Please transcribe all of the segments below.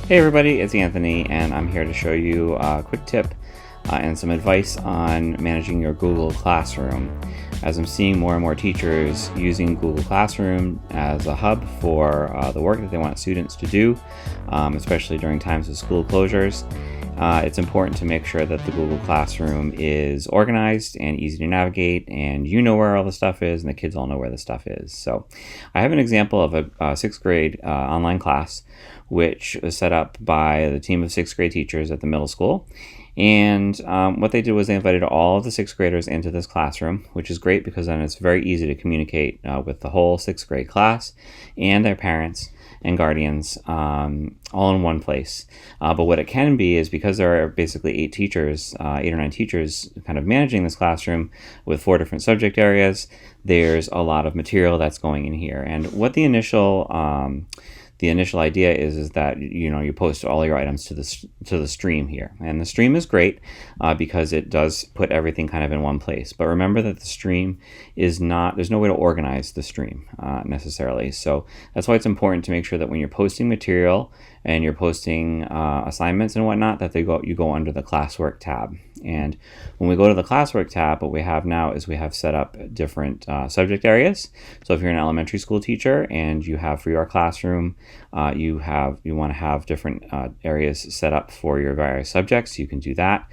Hey everybody, it's Anthony, and I'm here to show you a quick tip and some advice on managing your Google Classroom. As I'm seeing more and more teachers using Google Classroom as a hub for the work that they want students to do, especially during times of school closures, it's important to make sure that the Google Classroom is organized and easy to navigate, and you know where all the stuff is and the kids all know where the stuff is. So I have an example of a 6th grade online class which was set up by the team of 6th grade teachers at the middle school. And what they did was they invited all of the 6th graders into this classroom, which is great because then it's very easy to communicate with the whole 6th grade class and their parents and guardians all in one place. But what it can be is, because there are basically 8 or 9 teachers kind of managing this classroom with 4 different subject areas, there's a lot of material that's going in here. And what the initial idea is that you post all your items to the stream here, and the stream is great because it does put everything kind of in one place. But remember that the stream is not, there's no way to organize the stream necessarily. So that's why it's important to make sure that when you're posting material and you're posting assignments and whatnot, that you go under the Classwork tab. And when we go to the Classwork tab, what we have now is we have set up different subject areas. So if you're an elementary school teacher and you have for your classroom, you want to have different areas set up for your various subjects, you can do that.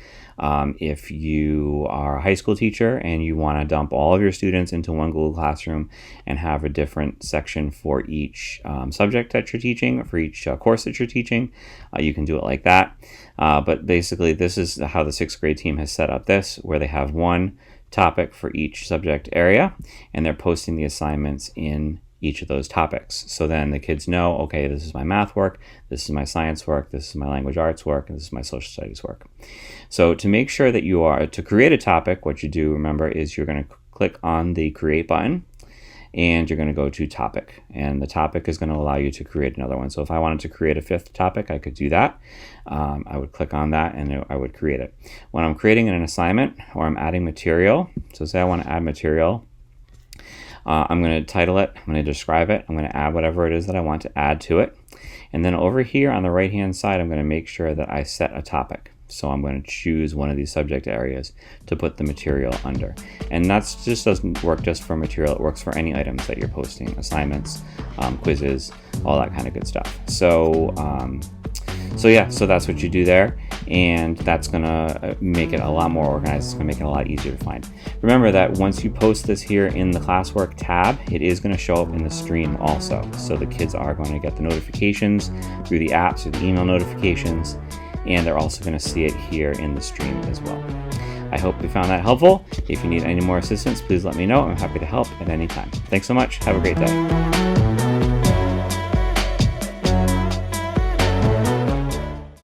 If you are a high school teacher and you want to dump all of your students into one Google Classroom and have a different section for each subject that you're teaching, or for each course that you're teaching, you can do it like that. But basically, this is how the 6th grade team has set up this, where they have one topic for each subject area, and they're posting the assignments in each of those topics. So then the kids know, okay, this is my math work, this is my science work, this is my language arts work, and this is my social studies work. So to make sure that to create a topic, what you do, remember, is you're going to click on the create button and you're going to go to topic, and the topic is going to allow you to create another one. So if I wanted to create a 5th topic, I could do that. I would click on that and I would create it. When I'm creating an assignment or I'm adding material, so say I want to add material, I'm going to title it, I'm going to describe it, I'm going to add whatever it is that I want to add to it. And then over here on the right hand side, I'm going to make sure that I set a topic. So I'm going to choose one of these subject areas to put the material under. And that just doesn't work just for material, it works for any items that you're posting, assignments, quizzes, all that kind of good stuff. So that's what you do there, and that's gonna make it a lot more organized. It's gonna make it a lot easier to find. Remember that once you post this here in the Classwork tab, it is gonna show up in the stream also. So the kids are going to get the notifications through the apps or the email notifications, and they're also gonna see it here in the stream as well. I hope you found that helpful. If you need any more assistance, please let me know. I'm happy to help at any time. Thanks so much. Have a great day.